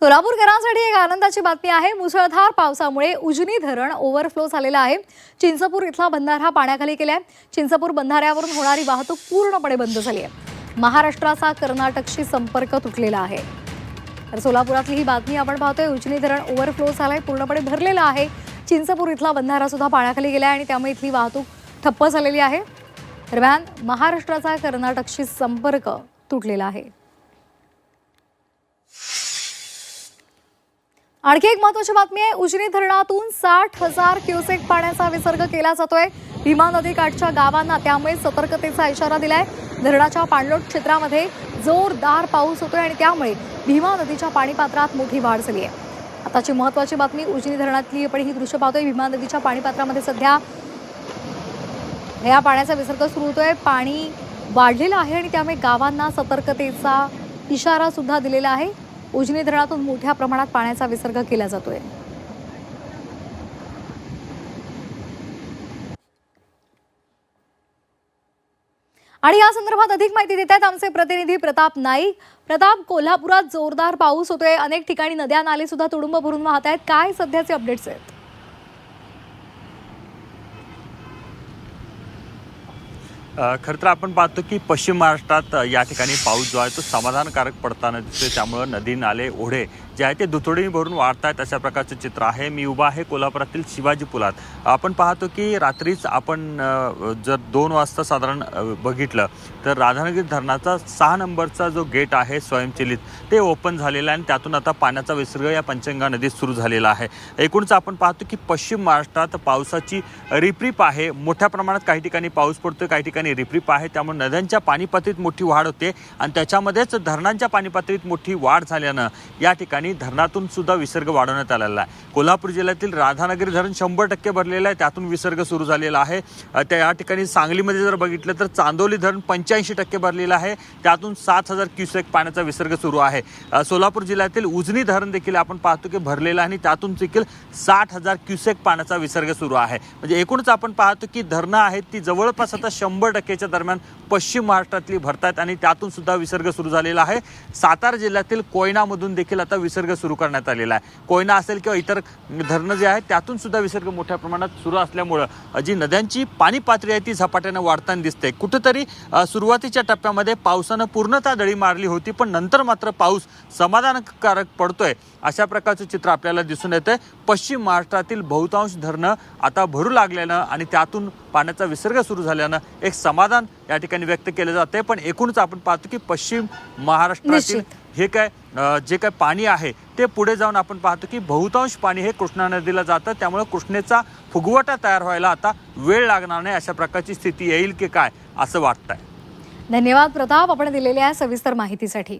सोलापूरकरांसाठी एक आनंदाची बातमी आहे। मुसळधार पावसामुळे उजनी धरण ओव्हरफ्लो झालेलं आहे। चिंचपूर इथला बंधारा पाण्याखाली गेलाय। चिंचपूर बंधाऱ्यावरून होणारी वाहतूक पूर्णपणे बंद झाली आहे। महाराष्ट्राचा कर्नाटकशी संपर्क तुटलेला आहे। तर सोलापुरातली ही बातमी आपण पाहतोय। उजनी धरण ओव्हरफ्लो झालंय, पूर्णपणे भरलेलं आहे। चिंचपूर इथला बंधारा सुद्धा पाण्याखाली गेलाय आणि त्यामुळे इथली वाहतूक ठप्प झालेली आहे। दरम्यान महाराष्ट्राचा कर्नाटकशी संपर्क तुटलेला आहे। आणखी एक महत्त्वाची बातमी आहे। उजनी धरणातून 60,000 क्युसेक पाण्याचा विसर्ग केला जातोय। भीमा नदीकाठच्या गावांना त्यामुळे सतर्कतेचा इशारा दिलाय। धरणाच्या पाणलोट क्षेत्रामध्ये जोरदार पाऊस होतोय आणि त्यामुळे भीमा नदीच्या पाणीपात्रात मोठी वाढ झाली आहे। आताची महत्त्वाची बातमी उजनी धरणातली आपण ही दृश्य पाहतोय। भीमा नदीच्या पाणीपात्रामध्ये सध्या या पाण्याचा विसर्ग सुरू होतोय। पाणी वाढलेलं आहे आणि त्यामुळे गावांना सतर्कतेचा इशारा सुद्धा दिलेला आहे। उजनी धरणातून मोठ्या प्रमाणात पाण्याचा विसर्ग केला जातोय। आणि या संदर्भात अधिक माहिती देत आहेत आमचे प्रतिनिधी प्रताप नाईक। प्रताप, कोल्हापुरात जोरदार पाऊस होतोय, अनेक ठिकाणी नद्या नाले सुद्धा तुडुंब भरून वाहत आहेत। काय सध्याचे अपडेट्स आहेत? खरं तर आपण पाहतो की पश्चिम महाराष्ट्रात या ठिकाणी पाऊस जो आहे तो समाधानकारक पडताना दिसतोय। त्यामुळे नदी नाले ओढे जे आहे ते दुथडी भरून वाढत आहेत, अशा प्रकारचं चित्र आहे। मी उभा आहे कोल्हापुरातील शिवाजी पुलात। आपण पाहतो की रात्रीच आपण जर 2 वाजता साधारण बघितलं तर राधानगरी धरणाचा 6 नंबरचा जो गेट आहे स्वयंचलित ते ओपन झालेला आहे आणि त्यातून आता पाण्याचा विसर्ग या पंचगंगा नदीत सुरू झालेला आहे। एकूणच आपण पाहतो की पश्चिम महाराष्ट्रात पावसाची रिपरिप आहे। मोठ्या प्रमाणात काही ठिकाणी पाऊस पडतोय, काही ठिकाणी रिपरिप आहे। त्यामुळे नद्यांच्या पाणीपातळीत मोठी वाढ होते आणि त्याच्यामध्येच धरणांच्या पाणीपातळीत मोठी वाढ झाल्यानं या ठिकाणी धरणातून सुद्धा विसर्ग वाढवण्यात आलेला आहे। कोल्हापूर जिल्ह्यातील राधानगरी धरण 100% भरलेलं आहे, त्यातून विसर्ग सुरू झालेला आहे। त्या या ठिकाणी सांगलीमध्ये जर बघितलं तर चांदोली धरण 85% भरलेलं आहे, त्यातून 7,000 क्युसेक पाण्याचा विसर्ग सुरू आहे। सोलापूर जिल्ह्यातील उजनी धरण देखील आपण पाहतो की भरलेलं आहे आणि त्यातून देखील 60,000 क्युसेक पाण्याचा विसर्ग सुरू आहे। म्हणजे एकूणच आपण पाहतो की धरणं आहेत ती जवळपास आता 100%च्या दरम्यान पश्चिम महाराष्ट्रातली भरतात आणि त्यातून सुद्धा विसर्ग सुरू झालेला आहे। सातारा जिल्ह्यातील कोयनामधून देखील आता विसर्ग सुरू करण्यात आलेला आहे। कोयना असेल किंवा इतर धरणं जे आहेत त्यातून सुद्धा विसर्ग मोठ्या प्रमाणात सुरू असल्यामुळं जी नद्यांची पाणी पातळी आहे ती झपाट्यानं वाढताना दिसते। कुठेतरी सुरुवातीच्या टप्प्यामध्ये पावसानं पूर्णतः दडी मारली होती, पण नंतर मात्र पाऊस समाधानकारक पडतोय, अशा प्रकारचं चित्र आपल्याला दिसून येतंय। पश्चिम महाराष्ट्रातील बहुतांश धरणं आता भरू लागल्यानं आणि त्यातून पाण्याचा विसर्ग सुरू झाल्यानं एक समाधान या ठिकाणी व्यक्त केलं जाते। पण एकूणच आपण पाहतो की पश्चिम महाराष्ट्रातील हे जे काय पाणी आहे ते पुढे जाऊन आपण पाहतो की बहुतांश पाणी हे कृष्णा नदीला जातं। त्यामुळे कृष्णेचा फुगवटा तयार व्हायला आता वेळ लागणार नाही, अशा प्रकारची स्थिती येईल की काय असं वाटतंय। धन्यवाद प्रताप, आपण दिलेल्या सविस्तर माहितीसाठी।